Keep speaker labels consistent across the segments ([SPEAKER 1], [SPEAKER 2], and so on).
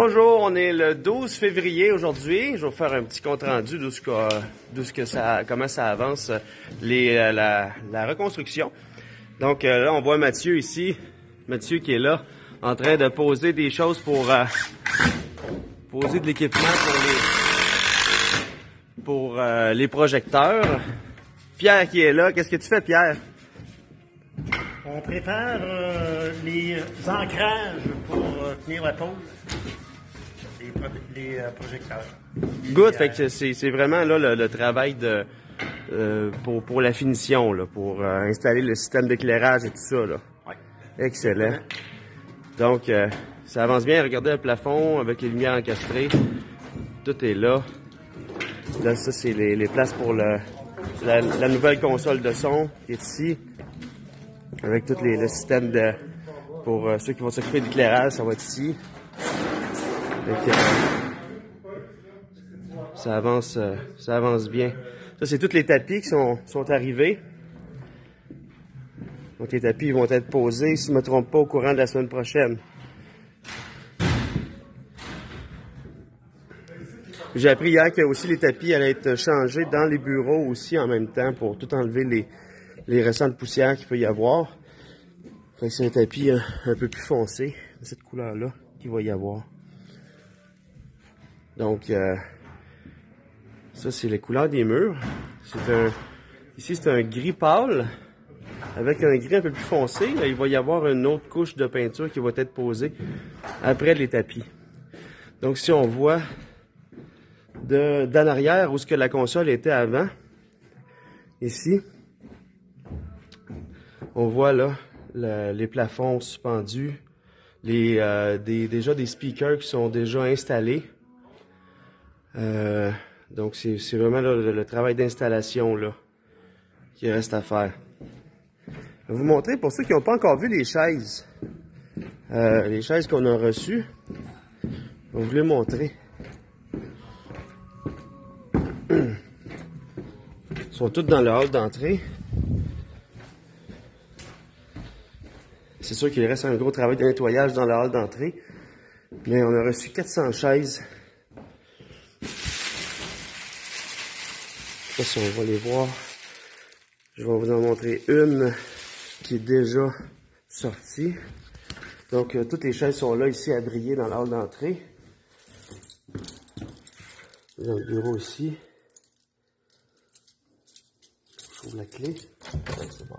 [SPEAKER 1] Bonjour, on est le 12 février aujourd'hui. Je vais vous faire un petit compte rendu comment ça avance la reconstruction. Donc là, on voit Mathieu ici. Mathieu qui est là, en train de poser des choses pour poser de l'équipement pour les projecteurs. Pierre qui est là. Qu'est-ce que tu fais, Pierre?
[SPEAKER 2] On prépare les ancrages pour tenir la pôle des projecteurs.
[SPEAKER 1] Good, fait que c'est vraiment là le travail pour la finition, là, pour installer le système d'éclairage et tout ça, là.
[SPEAKER 2] Ouais.
[SPEAKER 1] Excellent. Donc, ça avance bien. Regardez le plafond avec les lumières encastrées. Tout est là. Là, ça, c'est les places pour la nouvelle console de son qui est ici. Avec tout le système pour ceux qui vont s'occuper de l'éclairage, ça va être ici. Donc, ça avance bien. Ça, c'est tous les tapis qui sont arrivés. Donc, les tapis vont être posés, si je ne me trompe pas, au courant de la semaine prochaine. J'ai appris hier que aussi les tapis allaient être changés dans les bureaux aussi en même temps pour tout enlever les restants de poussière qu'il peut y avoir. Fait que c'est un tapis un peu plus foncé, de cette couleur-là, qu'il va y avoir. Donc, ça, c'est les couleurs des murs. Ici, c'est un gris pâle, avec un gris un peu plus foncé. Là, il va y avoir une autre couche de peinture qui va être posée après les tapis. Donc, si on voit d'en arrière, où ce que la console était avant, ici, on voit là les plafonds suspendus, déjà des speakers qui sont déjà installés. Donc c'est vraiment là, le travail d'installation là qui reste à faire. Je vais vous montrer pour ceux qui n'ont pas encore vu les chaises qu'on a reçues. Je vais vous les montrer. Elles sont toutes dans le hall d'entrée. C'est sûr qu'il reste un gros travail de nettoyage dans le hall d'entrée. Mais on a reçu 400 chaises. Je sais pas si on va les voir. Je vais vous en montrer une qui est déjà sortie. Donc, toutes les chaises sont là, ici, à briller dans le hall d'entrée. Dans le bureau ici. Je trouve la clé. Ouais, c'est bon.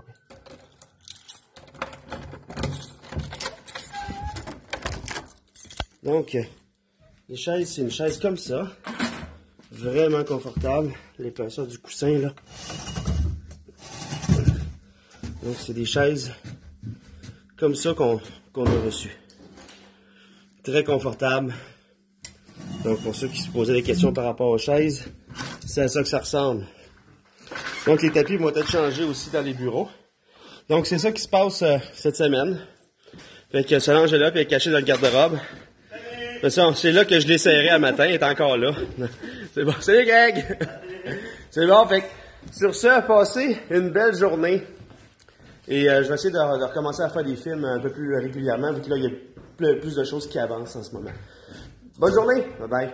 [SPEAKER 1] Donc, les chaises, c'est une chaise comme ça. Vraiment confortable. L'épaisseur du coussin, là. Donc, c'est des chaises comme ça qu'on a reçues. Très confortable. Donc, pour ceux qui se posaient des questions par rapport aux chaises, c'est à ça que ça ressemble. Donc, les tapis vont être changés aussi dans les bureaux. Donc, c'est ça qui se passe cette semaine. Fait que Solange est là, puis elle est cachée dans le garde-robe. C'est là que je l'ai serré à matin, il est encore là. C'est bon. Salut Greg! C'est bon, fait que sur ce, passez une belle journée. Et je vais essayer de recommencer à faire des films un peu plus régulièrement, vu que là, il y a plus de choses qui avancent en ce moment. Bonne journée! Bye bye!